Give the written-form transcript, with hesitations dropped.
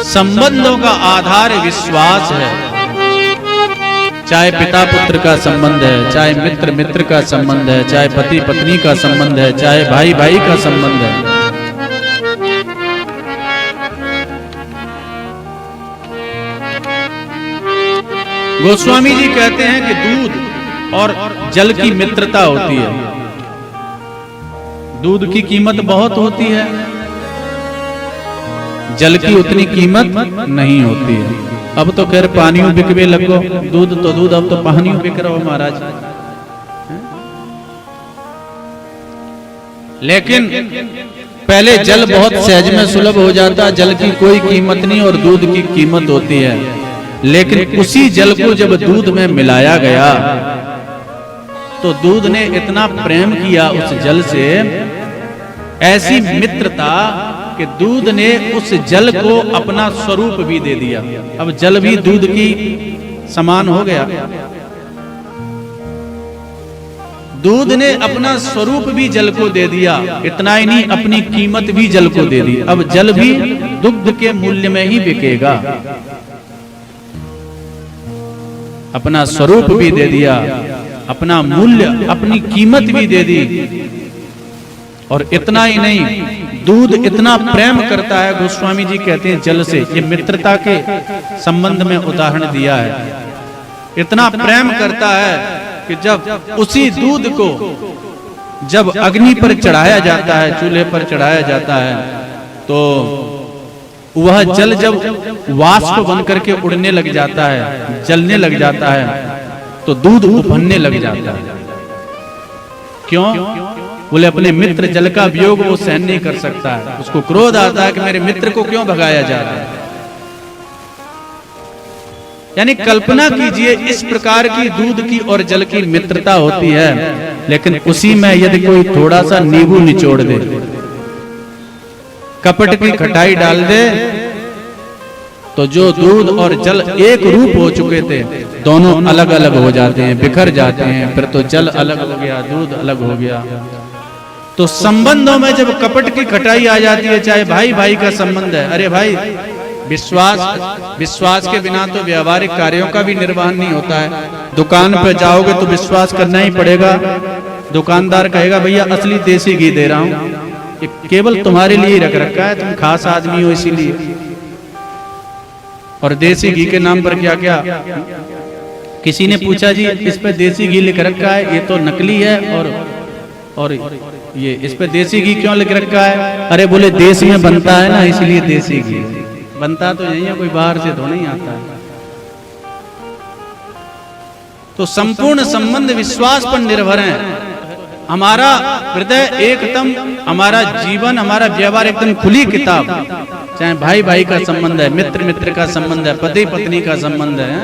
संबंधों का आधार विश्वास है। चाहे पिता पुत्र का संबंध है, चाहे मित्र मित्र का संबंध है, चाहे पति पत्नी का संबंध है, चाहे भाई भाई का संबंध है। गोस्वामी जी कहते हैं कि दूध और जल की मित्रता होती है। दूध की कीमत बहुत होती है, जल की उतनी कीमत नहीं होती है। अब तो खैर पानियों बिकवे लगो, दूध तो दूध, अब तो पानियों बिक रहा हो महाराज। लेकिन पहले जल बहुत सहज में सुलभ हो जाता, जल की कोई कीमत नहीं और दूध की कीमत होती है। लेकिन उसी जल को जब दूध में मिलाया गया तो दूध ने इतना प्रेम किया उस जल से, ऐसी मित्रता कि दूध ने उस जल को अपना स्वरूप भी दे दिया। अब जल भी दूध की समान हो गया। दूध ने अपना स्वरूप भी जल को दे दिया। इतना ही नहीं, अपनी कीमत भी जल को दे दी। अब जल भी दुग्ध के मूल्य में ही बिकेगा। अपना स्वरूप भी दे दिया, अपना मूल्य, अपनी कीमत भी दे दी। और इतना ही नहीं, दूध इतना प्रेम करता है, गोस्वामी जी कहते हैं जल से, ये मित्रता के संबंध में उदाहरण दिया है। इतना प्रेम करता है कि जब उसी दूध को जब अग्नि पर चढ़ाया जाता है, चूल्हे पर चढ़ाया जाता है, तो वह जल जब वाष्प बन करके उड़ने लग जाता है, जलने लग जाता है, तो दूध उफनने लग जाता है। क्यों? बोले अपने मित्र जल का वियोग वो सहन नहीं कर सकता है। उसको क्रोध आता है कि मेरे मित्र को क्यों भगाया जा रहा है। यानी कल्पना कीजिए, इस प्रकार की दूध की और जल की मित्रता होती है। लेकिन उसी में यदि कोई थोड़ा सा नींबू निचोड़ दे, कपट की खटाई डाल दे, तो जो दूध और जल एक रूप हो चुके थे, दोनों अलग अलग हो जाते हैं, बिखर जाते हैं। फिर तो जल अलग हो गया, दूध अलग हो गया। तो संबंधों में जब कपट की खटाई आ जाती है, चाहे भाई भाई का संबंध है, अरे भाई विश्वास के बिना तो व्यवहारिक कार्यों का भी निर्वहन नहीं होता है। दुकान पर जाओगे तो विश्वास करना ही पड़ेगा। दुकानदार कहेगा भैया असली देसी घी दे रहा हूं, ये केवल तुम्हारे लिए रख रखा है, तुम खास आदमी हो इसीलिए। और देसी घी के नाम पर क्या क्या, किसी ने पूछा जी इस पे देसी घी लिख रखा है, ये तो नकली है, और ये इस पे देसी घी क्यों लिख रखा है? अरे बोले देश में बनता है ना, इसलिए देसी घी। बनता तो यही है, कोई बाहर से तो नहीं आता है। तो संपूर्ण संबंध विश्वास पर निर्भर है। हमारा हृदय एकदम, हमारा जीवन, हमारा व्यवहार एकदम खुली किताब। चाहे भाई भाई का संबंध है, मित्र मित्र का संबंध है, पति पत्नी का संबंध है,